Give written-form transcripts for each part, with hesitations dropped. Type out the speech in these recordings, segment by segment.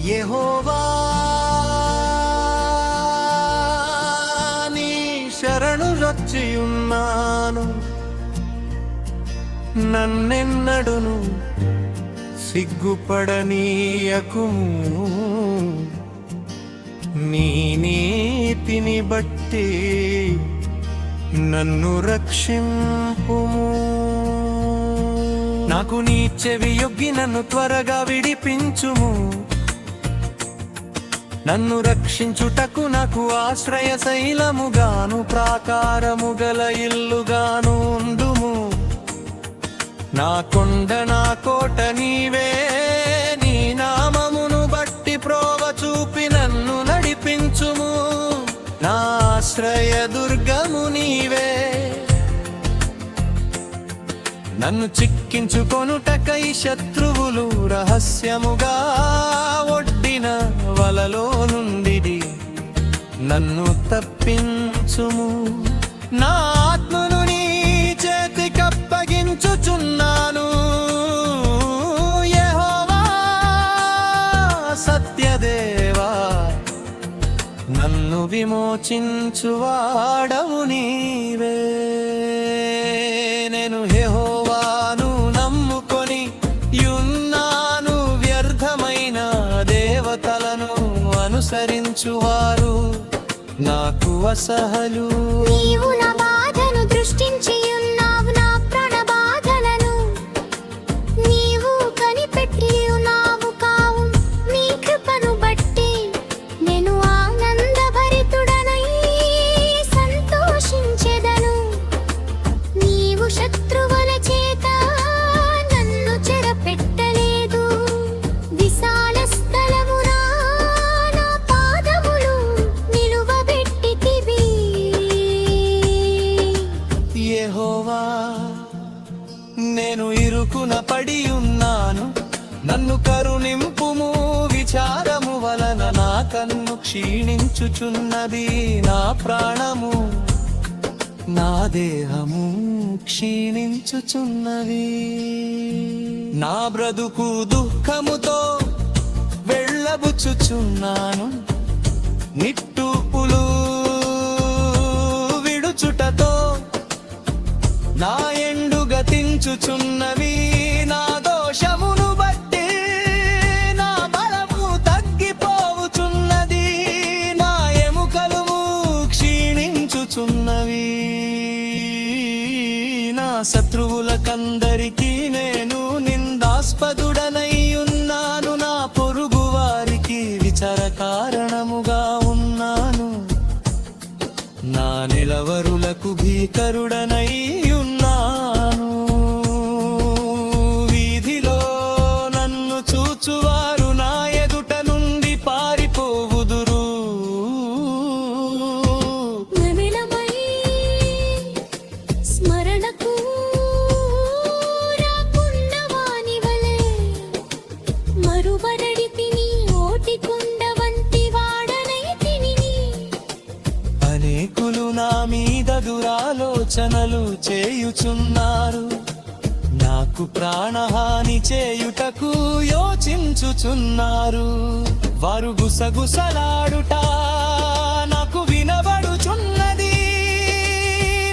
యెహోవా నీ శరణు రొచ్చియున్నాను, నన్నెన్నడును సిగ్గుపడనీయకుము. నీ నీతిని బట్టి నన్ను రక్షింపుము. నాకు నీ చెవి యొగ్గి నన్ను త్వరగా విడిపించుము. నన్ను రక్షించుటకు నాకు ఆశ్రయ శైలముగాను ప్రాకారము గల ఇల్లుగాను ఉండుము. నా కొండ నా కోట నీవే, నీ నామమును బట్టి ప్రోవ చూపి నన్ను నడిపించుము. నా ఆశ్రయ దుర్గము నీవే. నన్ను చిక్కించుకొనుటకై శత్రువులు రహస్యముగా ఒడ్డిన వలలో నుండి నన్ను తప్పించుము. నా ఆత్మను నీ చేతికప్పగించుచున్నాను. యెహోవా సత్యదేవా, నన్ను విమోచించువాడవు నీవే. నేను యెహోవాను నమ్ముకొని యున్నాను. వ్యర్థమైన దేవతలను అనుసరించువారు నాకు అసహలు. నీవు నా బాధను దృష్టించి ఉన్నావు, నా ప్రాణ బాధలను నీవు కనిపెట్టి ఉన్నావు కావు. నీ కృపను బట్టి నేను ఆనందభరితుడనై సంతోషించెదను. నీవు శత్రువుల చేత నన్ను చెరపెట్టలేదు. విశాల స్థలమున నా పాదములు నిలువబెట్టితివి. యెహోవా, నేను ఇరుకున పడి ఉన్నాను, నన్ను కరుణింపుము. విచారము వలన నా కన్ను క్షీణించుచున్నది. నా ప్రాణము నా దేహము క్షీణించుచున్నది. నా బ్రతుకు దుఃఖముతో వెళ్ళబుచ్చుచున్నాను. నిట్టూపులు విడుచుటతో నా ఎండు గతించుచున్నవి. నా దోషమును బట్టి నా బలము తగ్గిపోవుచున్నది. నా ఎముకలు క్షీణించుచున్నవి. నా శత్రువులకందరికీ నేను నిందాస్పదుడనై ఉన్నాను. నా పొరుగు వారికి విచార కారణముగా ఉన్నాను. నా నిలవరులకు భీకరుడనై ఉన్నాను. వీధిలో నన్ను చూచువారు నా ఎదుట నుండి పారిపోవుదురు. స్మరణకు రాకున్న వాని వలె మరువరడి తిని ఓటికుండ వంటి వాడనై తిని. అనేకులు నా మీద దురాలోచనలు చేయుచున్నారు. నాకు ప్రాణహాని చేయుటకు యోచించుచున్నారు. వారు గుసగుసలాడుట నాకు వినబడుచున్నది.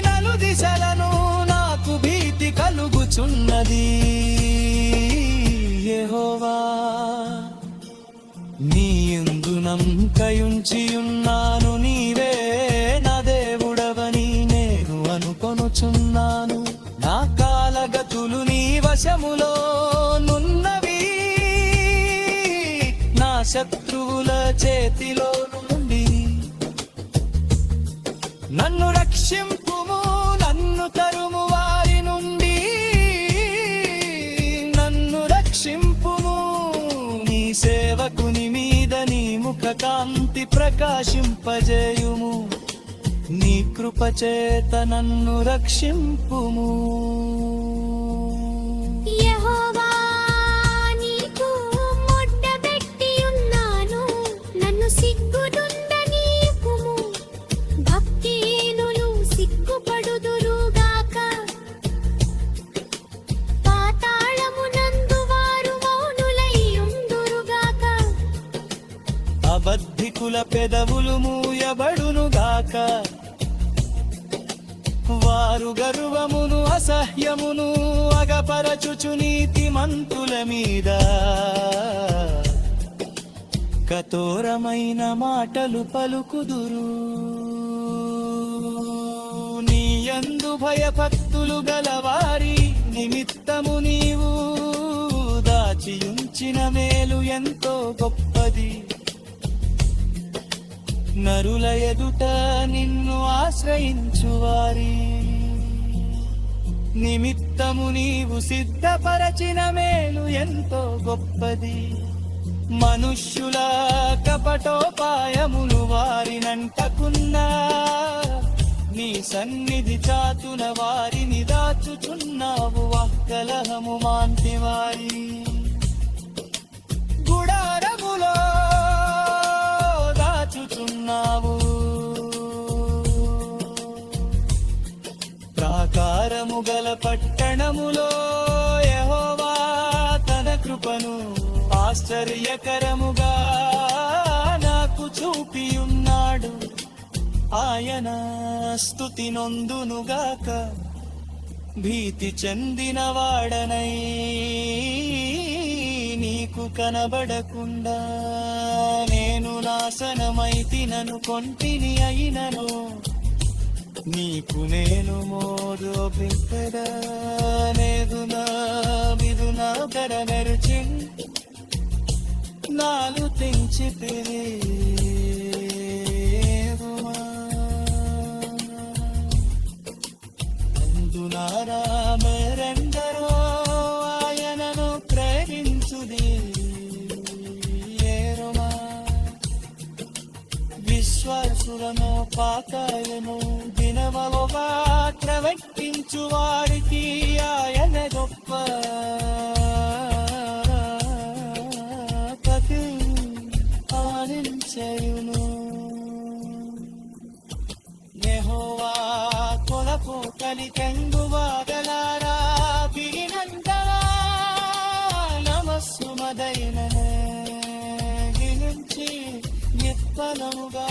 నలుదిశలను నాకు భీతి కలుగుచున్నది. యెహోవా, నీ యందు నమ్మకయుంచియున్నాను. నీవే నా దేవుడవని నేను అనుకొనుచున్నాను. నా కాలగతులు నీ వశములో నున్నవి. నా శత్రువుల చేతిలో నుండి నన్ను రక్షింపుము. నన్ను తరుము వారి నుండి నన్ను రక్షింపుము. నీ సేవకుని మీద నీ ముఖ కాంతి ప్రకాశింపజేయుము. నీ కృపచేత నన్ను రక్షింపుము. యెహోవా, నీకు మొడ్డబెట్టి ఉన్నాను. నన్ను సిగ్గునుండనీయుకుము. భక్తిహీనులు సిగ్గుపడుదురుగాక. పాతాళమునందు వారు మౌనులై ఉందురుగాక. మూర్ఖుల పెదవులు మూయబడునుగాక వారు గర్వమును అసహ్యమును అగపరచుచు నీతిమంతుల మీద కఠోరమైన మాటలు పలుకుదురు నీ యందు భయభక్తులు గలవారి నిమిత్తము నీవు దాచియుంచిన మేలు ఎంతో గొప్పది నరుల ఎదుట నిన్ను ఆశ్రయించువారి నిమిత్తము నీవు సిద్ధపరచిన మేలు ఎంతో గొప్పది మనుష్యుల కపటోపాయములు వారినంటకున్నా నీ సన్నిధి చాతున వారిని దాచుచున్నావు కలహము మాంటి వారి గుడారములో దాచుచున్నావు ప్రాకారము గల పట్టణములో యెహోవా తన కృపను ఆశ్చర్యకరముగా నాకు చూపియున్నాడు ఆయన స్తుతి నొందునుగాక భీతి చెందిన వాడనై నీకు కనబడకుండా నేను నాశనమైతినను కొంటిని అయినను నీకు నేను మోదో బిడ్డనేదు నా విదు నా కరమెరుచి నాలు తెంచి అందునారామెరెందరో ఆయనను ప్రేమించుది ఏరుమా విశ్వాసులను పాకాయను దినమలో ప్రవర్తించు వారికి ఆయన గొప్ప కథ ఆనందయును యెహోవా కొలకు కలికెంగువాగలారా బిగినంతరా నమస్సు మదైన గిలించి నిత్పలముగా